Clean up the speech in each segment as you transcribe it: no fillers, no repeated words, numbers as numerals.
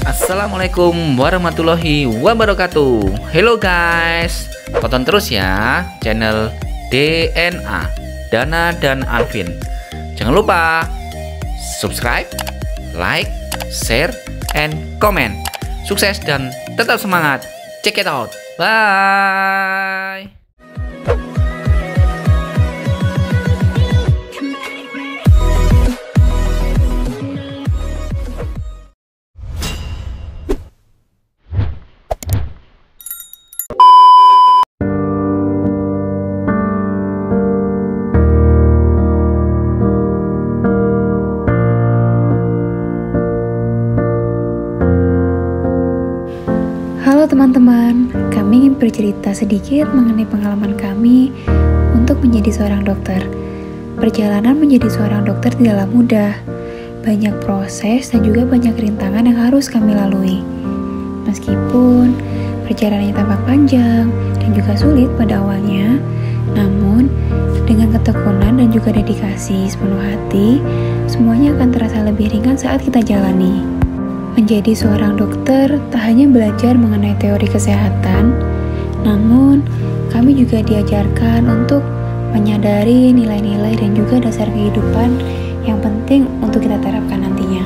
Assalamualaikum warahmatullahi wabarakatuh. Hello guys, tonton terus ya channel DNA Dana dan Alvin. Jangan lupa subscribe, like, share, and comment. Sukses dan tetap semangat. Check it out. Bye. Halo teman-teman, kami ingin bercerita sedikit mengenai pengalaman kami untuk menjadi seorang dokter. Perjalanan menjadi seorang dokter tidaklah mudah. Banyak proses dan juga banyak rintangan yang harus kami lalui. Meskipun perjalanannya tampak panjang dan juga sulit pada awalnya, namun dengan ketekunan dan juga dedikasi sepenuh hati, semuanya akan terasa lebih ringan saat kita jalani. Menjadi seorang dokter tak hanya belajar mengenai teori kesehatan, namun kami juga diajarkan untuk menyadari nilai-nilai dan juga dasar kehidupan yang penting untuk kita terapkan nantinya.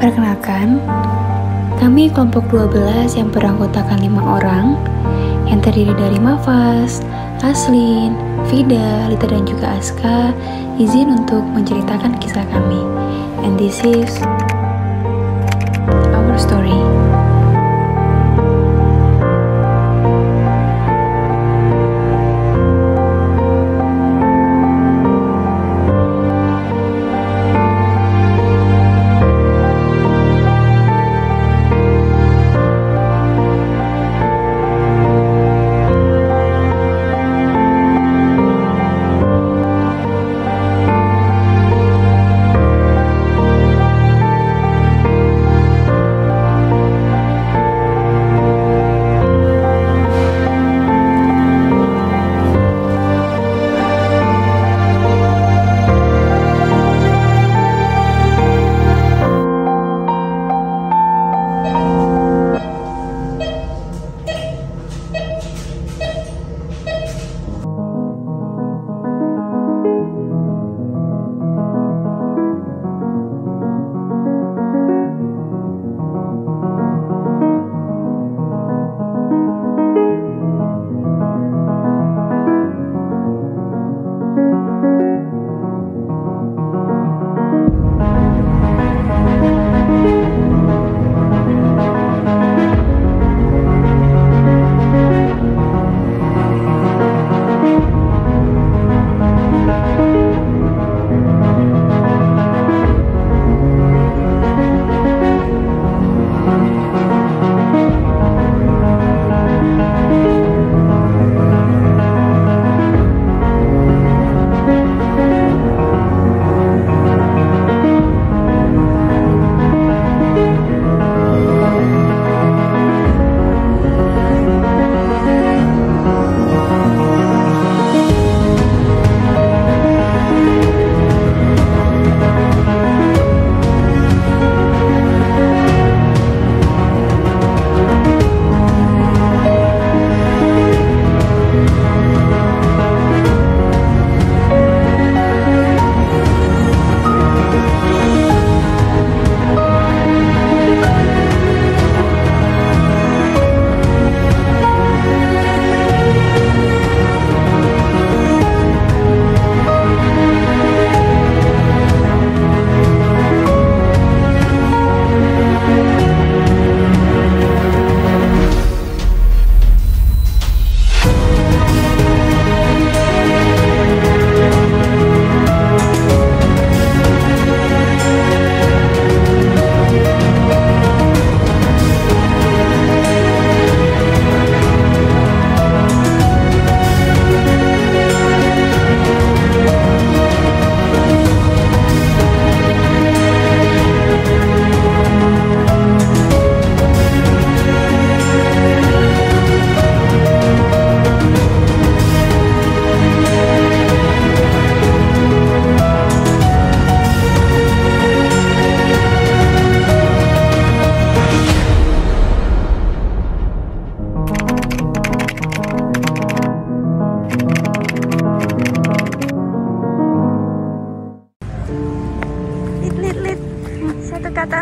Perkenalkan, kami kelompok 12 yang beranggotakan 5 orang, yang terdiri dari Mafaz, Aslin, Vida, Lita dan juga Aska, izin untuk menceritakan kisah kami. And this is our story.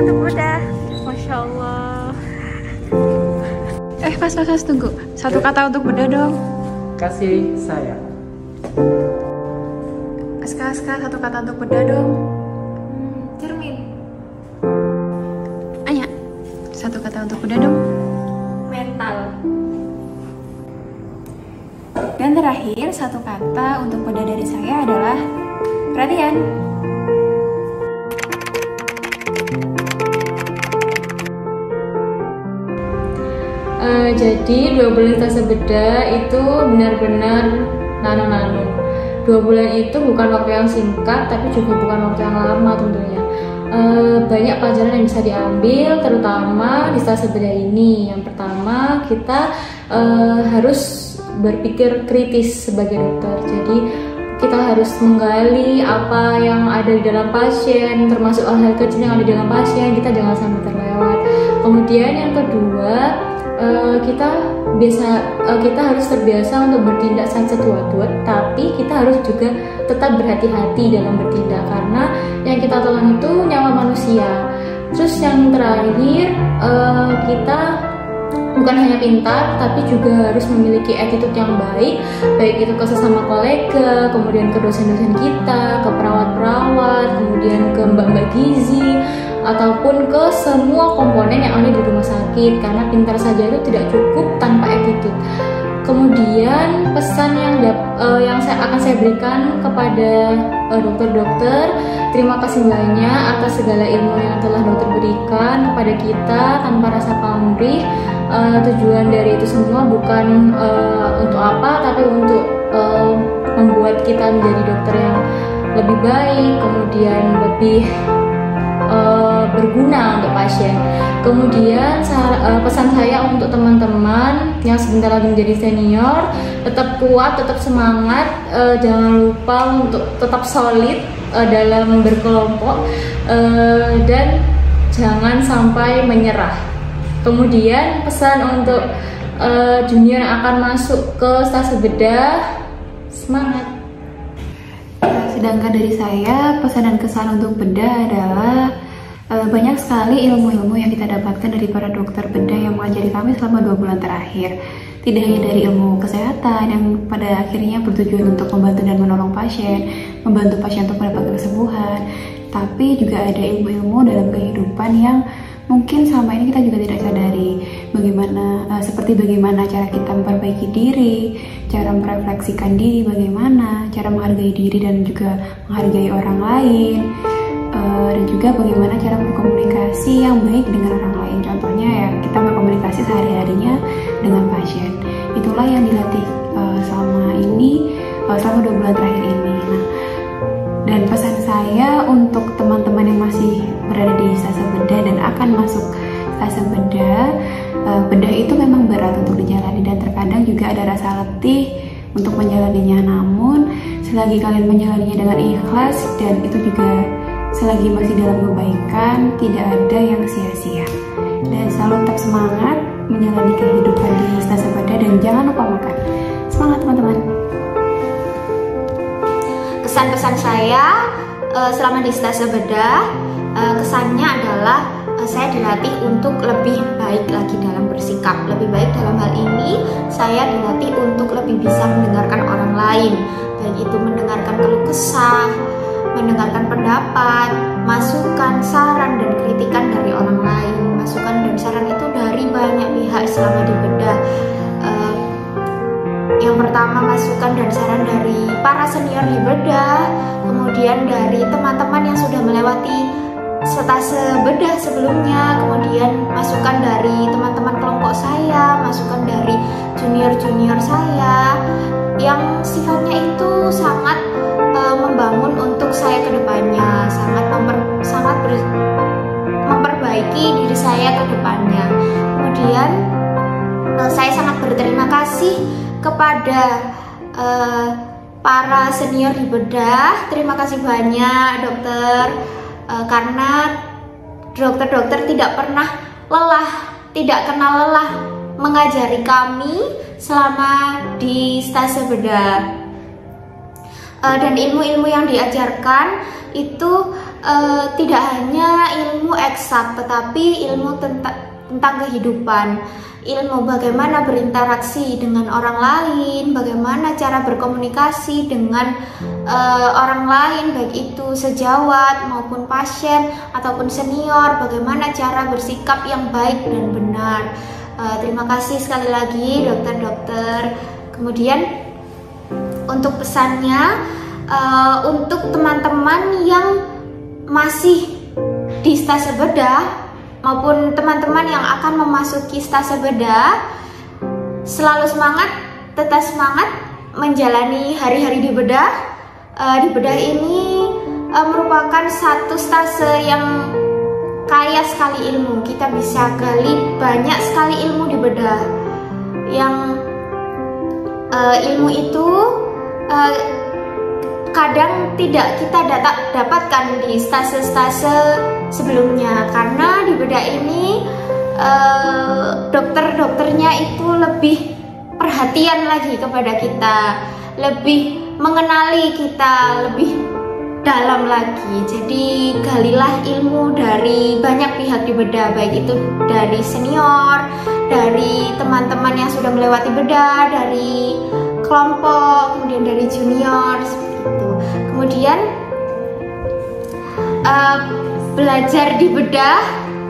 untuk bedah. Masya Allah. Mas, tunggu. Satu kata untuk bedah dong. Kasih sayang. Aska, satu kata untuk bedah dong. Cermin. Anya, satu kata untuk bedah dong. Mental. Dan terakhir, satu kata untuk bedah dari saya adalah perhatian. Jadi 2 bulan stase bedah itu benar-benar nano-nano. 2 bulan itu bukan waktu yang singkat, tapi juga bukan waktu yang lama tentunya. Banyak pelajaran yang bisa diambil, terutama di stase bedah ini. Yang pertama, kita harus berpikir kritis sebagai dokter. Jadi kita harus menggali apa yang ada di dalam pasien, termasuk hal-hal kecil yang ada di dalam pasien. Kita jangan sampai terlewat. Kemudian yang kedua, kita harus terbiasa untuk bertindak sangat tapi kita harus juga tetap berhati-hati dalam bertindak, karena yang kita tolong itu nyawa manusia. Terus yang terakhir, kita bukan hanya pintar tapi juga harus memiliki attitude yang baik itu ke sesama kolega, kemudian ke dosen-dosen kita, ke perawat-perawat, kemudian ke mbak-mbak gizi, ataupun ke semua komponen yang ada di rumah sakit, karena pintar saja itu tidak cukup tanpa attitude. Kemudian pesan yang saya berikan kepada dokter-dokter, terima kasih banyak atas segala ilmu yang telah dokter berikan kepada kita tanpa rasa pamrih. Tujuan dari itu semua bukan untuk apa, tapi untuk membuat kita menjadi dokter yang lebih baik, kemudian lebih berguna untuk pasien. Kemudian pesan saya untuk teman-teman yang sebentar lagi menjadi senior, tetap kuat, tetap semangat, jangan lupa untuk tetap solid dalam berkelompok, dan jangan sampai menyerah. Kemudian pesan untuk junior yang akan masuk ke stase bedah, semangat. Sedangkan dari saya, pesan dan kesan untuk bedah adalah banyak sekali ilmu-ilmu yang kita dapatkan dari para dokter bedah yang mengajari kami selama 2 bulan terakhir. Tidak hanya dari ilmu kesehatan yang pada akhirnya bertujuan untuk membantu dan menolong pasien, membantu pasien untuk mendapatkan kesembuhan, tapi juga ada ilmu-ilmu dalam kehidupan yang mungkin selama ini kita juga tidak sadari. Seperti bagaimana cara kita memperbaiki diri, cara merefleksikan diri, bagaimana cara menghargai diri dan juga menghargai orang lain, dan juga bagaimana cara berkomunikasi yang baik dengan orang lain. Contohnya ya, kita berkomunikasi sehari-harinya dengan pasien. Itulah yang dilatih selama 2 bulan terakhir ini. Nah, dan pesan saya untuk teman-teman yang masih berada di stase bedah dan akan masuk stase bedah, bedah itu memang berat untuk dijalani dan terkadang juga ada rasa letih untuk menjalaninya. Namun selagi kalian menjalaninya dengan ikhlas, dan itu juga selagi masih dalam kebaikan, tidak ada yang sia-sia. Dan selalu tetap semangat menjalani kehidupan di stase bedah dan jangan lupa makan. Semangat teman-teman. Kesan-kesan saya selama di stase bedah, kesannya adalah saya dilatih untuk lebih baik lagi dalam bersikap. Lebih baik dalam hal ini, saya dilatih untuk lebih bisa mendengarkan orang lain, baik itu mendengarkan keluh kesah, mendengarkan pendapat, masukan, saran, dan kritikan dari orang lain. Masukan dan saran itu dari banyak pihak selama di bedah. Yang pertama, masukan dan saran dari para senior di bedah, kemudian dari teman-teman yang sudah melewati stase bedah sebelumnya, kemudian masukan dari teman-teman kelompok saya, masukan dari junior-junior saya, yang sifatnya itu sangat membangun untuk saya ke depannya, sangat memperbaiki diri saya ke depannya. Kemudian saya sangat berterima kasih kepada para senior di bedah. Terima kasih banyak dokter, karena dokter-dokter tidak pernah lelah, tidak kenal lelah mengajari kami selama di stase bedah. dan ilmu-ilmu yang diajarkan itu tidak hanya ilmu eksak, tetapi ilmu tentang kehidupan, ilmu bagaimana berinteraksi dengan orang lain, bagaimana cara berkomunikasi dengan orang lain, baik itu sejawat maupun pasien ataupun senior, bagaimana cara bersikap yang baik dan benar. Terima kasih sekali lagi dokter-dokter. Kemudian untuk pesannya, untuk teman-teman yang masih di stase bedah maupun teman-teman yang akan memasuki stase bedah, selalu semangat, tetap semangat menjalani hari-hari di bedah. Di bedah ini merupakan satu stase yang kaya sekali ilmu. Kita bisa gali banyak sekali ilmu di bedah. Yang ilmu itu kadang tidak kita dapatkan di stase-stase sebelumnya, karena di bedah ini dokter-dokternya itu lebih perhatian lagi kepada kita, lebih mengenali kita lebih dalam lagi. Jadi galilah ilmu dari banyak pihak di bedah, baik itu dari senior, dari teman-teman yang sudah melewati bedah, dari kelompok, kemudian dari junior, seperti itu. Kemudian belajar di bedah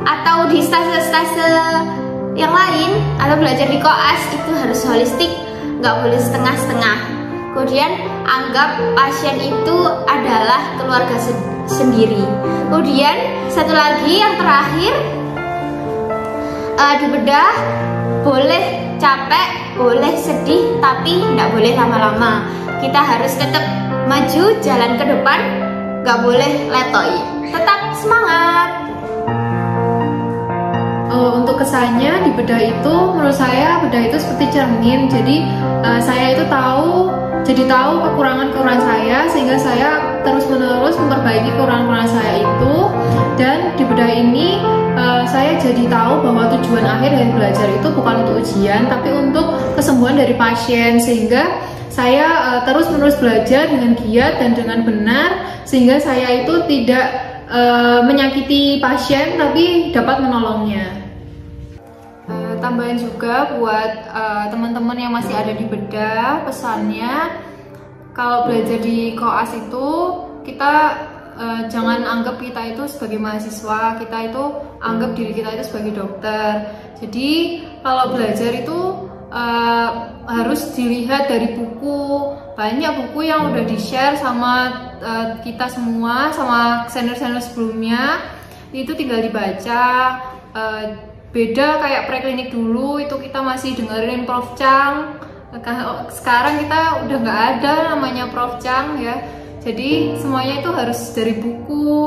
atau di stase-stase yang lain, atau belajar di koas itu harus holistik, nggak boleh setengah-setengah. Kemudian anggap pasien itu adalah keluarga sendiri. Kemudian satu lagi yang terakhir, di bedah boleh capek, boleh sedih, tapi nggak boleh lama-lama. Kita harus tetap maju, jalan ke depan, nggak boleh letoi. Tetap semangat. Untuk kesannya di bedah itu, menurut saya bedah itu seperti cermin. Jadi saya itu tahu kekurangan-kekurangan saya, sehingga saya terus-menerus memperbaiki kekurangan-kekurangan saya itu. Dan di bedah ini saya jadi tahu bahwa tujuan akhir dari belajar itu bukan untuk ujian, tapi untuk kesembuhan dari pasien. Sehingga saya terus-menerus belajar dengan giat dan dengan benar, sehingga saya itu tidak menyakiti pasien, tapi dapat menolongnya. Tambahan juga buat teman-teman yang masih ada di bedah, pesannya kalau belajar di koas itu kita jangan anggap kita itu sebagai mahasiswa, kita itu anggap diri kita itu sebagai dokter. Jadi kalau belajar itu harus dilihat dari buku. Banyak buku yang udah di-share sama kita semua, sama senior-senior sebelumnya, itu tinggal dibaca. Beda kayak preklinik dulu, itu kita masih dengerin Prof. Chang. Sekarang kita udah nggak ada namanya Prof. Chang ya. Jadi semuanya itu harus dari buku.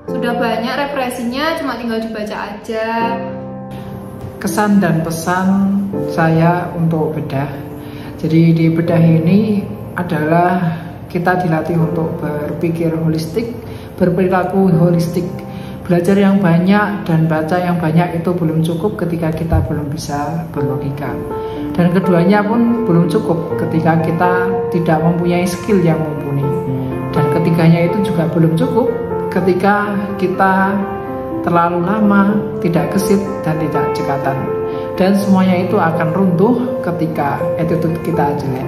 Sudah banyak referensinya, cuma tinggal dibaca aja. Kesan dan pesan saya untuk bedah. Jadi di bedah ini adalah kita dilatih untuk berpikir holistik, berperilaku holistik. Belajar yang banyak dan baca yang banyak itu belum cukup ketika kita belum bisa berlogika. Dan keduanya pun belum cukup ketika kita tidak mempunyai skill yang mumpuni. Dan ketiganya itu juga belum cukup ketika kita terlalu lama tidak gesit dan tidak cekatan. Dan semuanya itu akan runtuh ketika attitude kita jelek.